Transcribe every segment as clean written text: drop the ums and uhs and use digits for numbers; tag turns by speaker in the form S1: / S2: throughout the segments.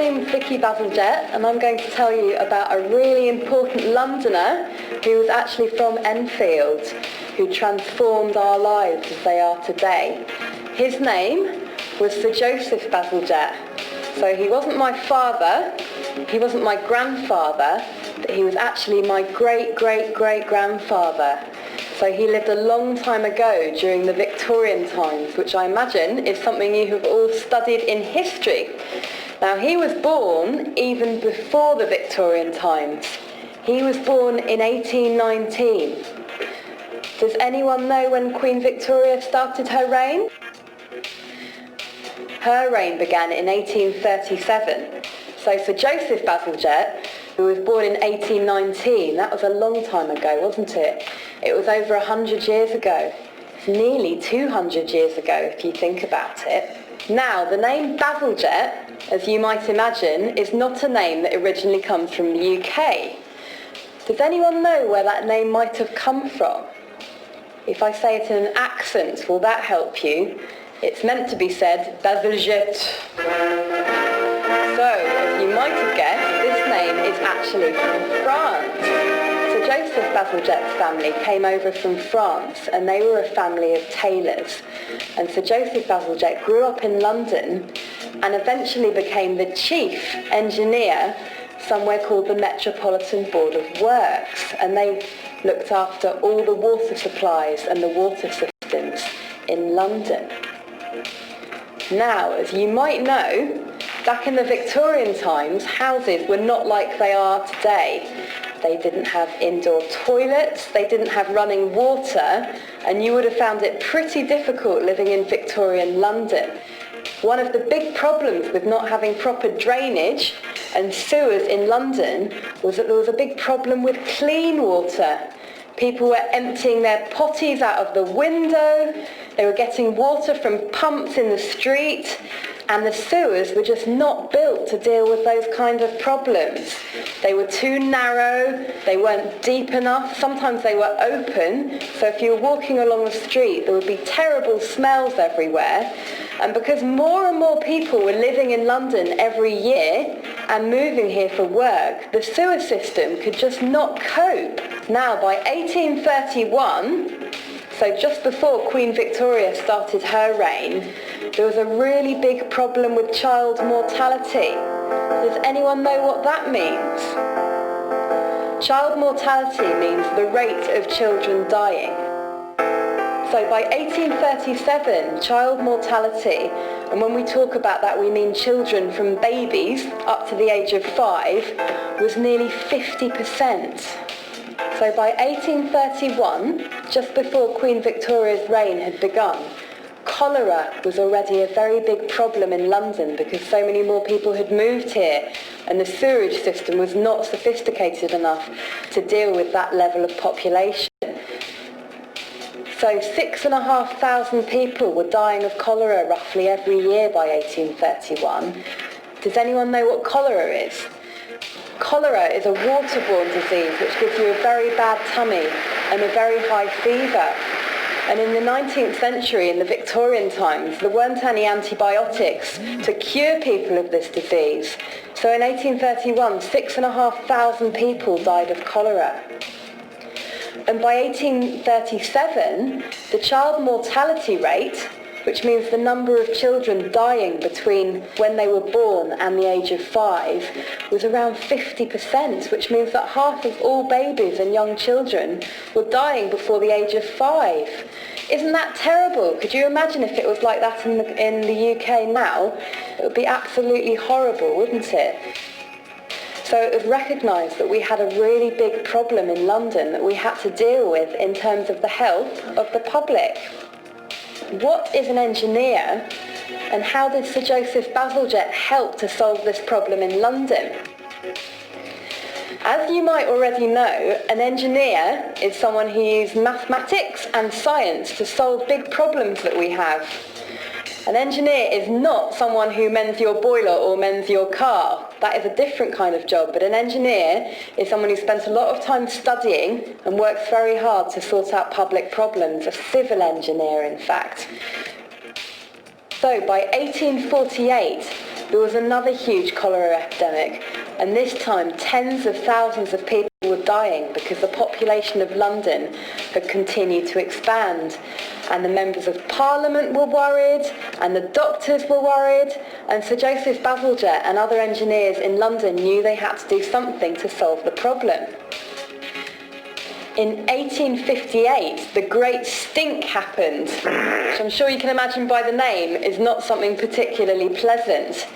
S1: name's Vicky Bazalgette, and I'm going to tell you about a really important Londoner who was actually from Enfield, who transformed our lives as they are today. His name was Sir Joseph Bazalgette. So he wasn't my father, he wasn't my grandfather, but he was actually my great-great-great-grandfather. So he lived a long time ago during the Victorian times, which I imagine is something you have all studied in history. Now, he was born even before the Victorian times. He was born in 1819. Does anyone know when Queen Victoria started her reign? Her reign began in 1837. So Sir Joseph Bazalgette, who was born in 1819, that was a long time ago, wasn't it? It was over 100 years ago. It's nearly 200 years ago, if you think about it. Now, the name Bazalgette, as you might imagine, is not a name that originally comes from the UK. Does anyone know where that name might have come from? If I say it in an accent, will that help you? It's meant to be said, Bazalgette. So, as you might have guessed, this name is actually from France. Sir Joseph Bazalgette's family came over from France, and they were a family of tailors. And Sir Joseph Bazalgette grew up in London and eventually became the chief engineer somewhere called the Metropolitan Board of Works. And they looked after all the water supplies and the water systems in London. Now, as you might know, back in the Victorian times, houses were not like they are today. They didn't have indoor toilets, they didn't have running water, and you would have found it pretty difficult living in Victorian London. One of the big problems with not having proper drainage and sewers in London was that there was a big problem with clean water. People were emptying their potties out of the window, they were getting water from pumps in the street, and the sewers were just not built to deal with those kind of problems. They were too narrow, they weren't deep enough, sometimes they were open, so if you were walking along the street there would be terrible smells everywhere. And because more and more people were living in London every year and moving here for work, the sewer system could just not cope. Now, by 1831, so just before Queen Victoria started her reign, there was a really big problem with child mortality. Does anyone know what that means? Child mortality means the rate of children dying. So by 1837, child mortality, and when we talk about that we mean children from babies up to the age of 5, was nearly 50%. So by 1831, just before Queen Victoria's reign had begun, cholera was already a very big problem in London because so many more people had moved here and the sewerage system was not sophisticated enough to deal with that level of population. So 6,500 people were dying of cholera roughly every year by 1831. Does anyone know what cholera is? Cholera is a waterborne disease which gives you a very bad tummy and a very high fever. And in the 19th century, in the Victorian times, there weren't any antibiotics to cure people of this disease. So in 1831, 6,500 people died of cholera. And by 1837, the child mortality rate, which means the number of children dying between when they were born and the age of 5, was around 50%, which means that half of all babies and young children were dying before the age of 5. Isn't that terrible? Could you imagine if it was like that in the UK now? It would be absolutely horrible, wouldn't it? So it was recognised that we had a really big problem in London that we had to deal with in terms of the health of the public. What is an engineer, and how did Sir Joseph Bazalgette help to solve this problem in London? As you might already know, an engineer is someone who uses mathematics and science to solve big problems that we have. An engineer is not someone who mends your boiler or mends your car. That is a different kind of job, but an engineer is someone who spends a lot of time studying and works very hard to sort out public problems, a civil engineer in fact. So by 1848, there was another huge cholera epidemic, and this time tens of thousands of people were dying because the population of London had continued to expand. And the members of Parliament were worried, and the doctors were worried, and Sir Joseph Bazalgette and other engineers in London knew they had to do something to solve the problem. In 1858, the Great Stink happened, which I'm sure you can imagine by the name is not something particularly pleasant.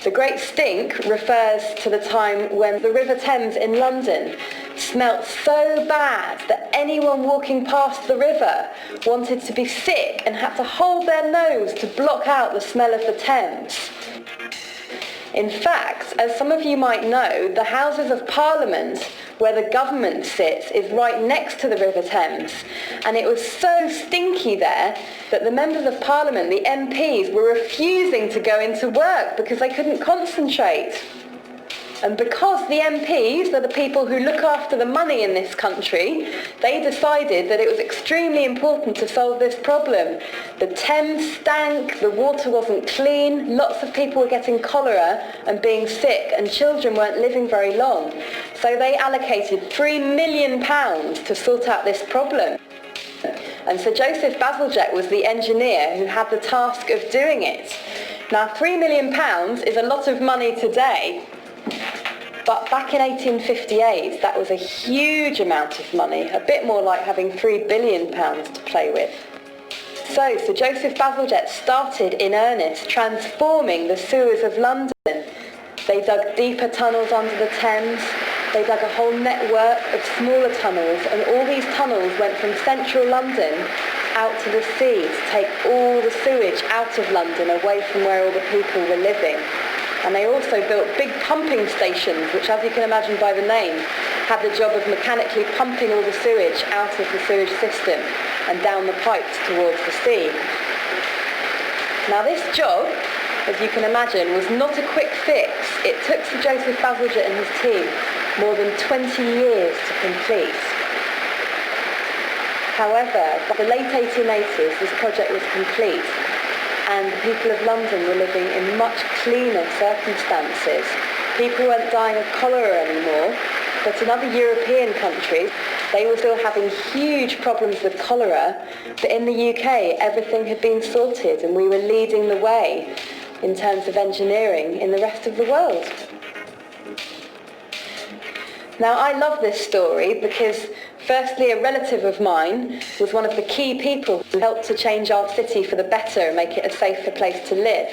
S1: The Great Stink refers to the time when the River Thames in London smelt so bad that anyone walking past the river wanted to be sick and had to hold their nose to block out the smell of the Thames. In fact, as some of you might know, the Houses of Parliament, where the government sits, is right next to the River Thames. And it was so stinky there that the members of Parliament, the MPs, were refusing to go into work because they couldn't concentrate. And because the MPs are the people who look after the money in this country, they decided that it was extremely important to solve this problem. The Thames stank, the water wasn't clean, lots of people were getting cholera and being sick, and children weren't living very long. So they allocated £3 million to sort out this problem. And Sir Joseph Bazalgette was the engineer who had the task of doing it. Now, £3 million is a lot of money today. But back in 1858, that was a huge amount of money, a bit more like having £3 billion to play with. So Sir Joseph Bazalgette started in earnest transforming the sewers of London. They dug deeper tunnels under the Thames, they dug a whole network of smaller tunnels, and all these tunnels went from central London out to the sea to take all the sewage out of London, away from where all the people were living. And they also built big pumping stations, which, as you can imagine by the name, had the job of mechanically pumping all the sewage out of the sewage system and down the pipes towards the sea. Now this job, as you can imagine, was not a quick fix. It took Sir Joseph Bazalgette and his team more than 20 years to complete. However, by the late 1880s, this project was complete, and the people of London were living in much cleaner circumstances. People weren't dying of cholera anymore, but in other European countries, they were still having huge problems with cholera, but in the UK, everything had been sorted, and we were leading the way in terms of engineering in the rest of the world. Now, I love this story because, firstly, a relative of mine was one of the key people who helped to change our city for the better and make it a safer place to live.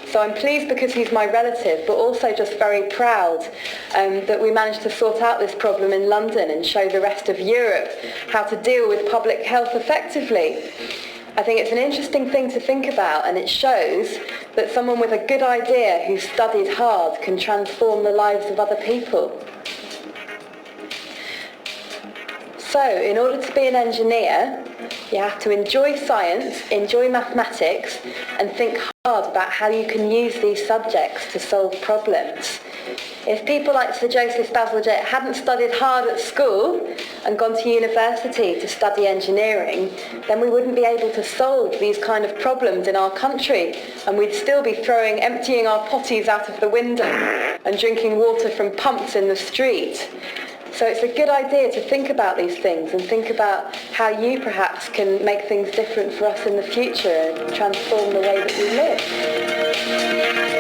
S1: So I'm pleased because he's my relative, but also just very proud that we managed to sort out this problem in London and show the rest of Europe how to deal with public health effectively. I think it's an interesting thing to think about, and it shows that someone with a good idea who studied hard can transform the lives of other people. So, in order to be an engineer, you have to enjoy science, enjoy mathematics, and think hard about how you can use these subjects to solve problems. If people like Sir Joseph Bazalgette hadn't studied hard at school and gone to university to study engineering, then we wouldn't be able to solve these kind of problems in our country, and we'd still be emptying our potties out of the window and drinking water from pumps in the street. So it's a good idea to think about these things and think about how you perhaps can make things different for us in the future and transform the way that we live.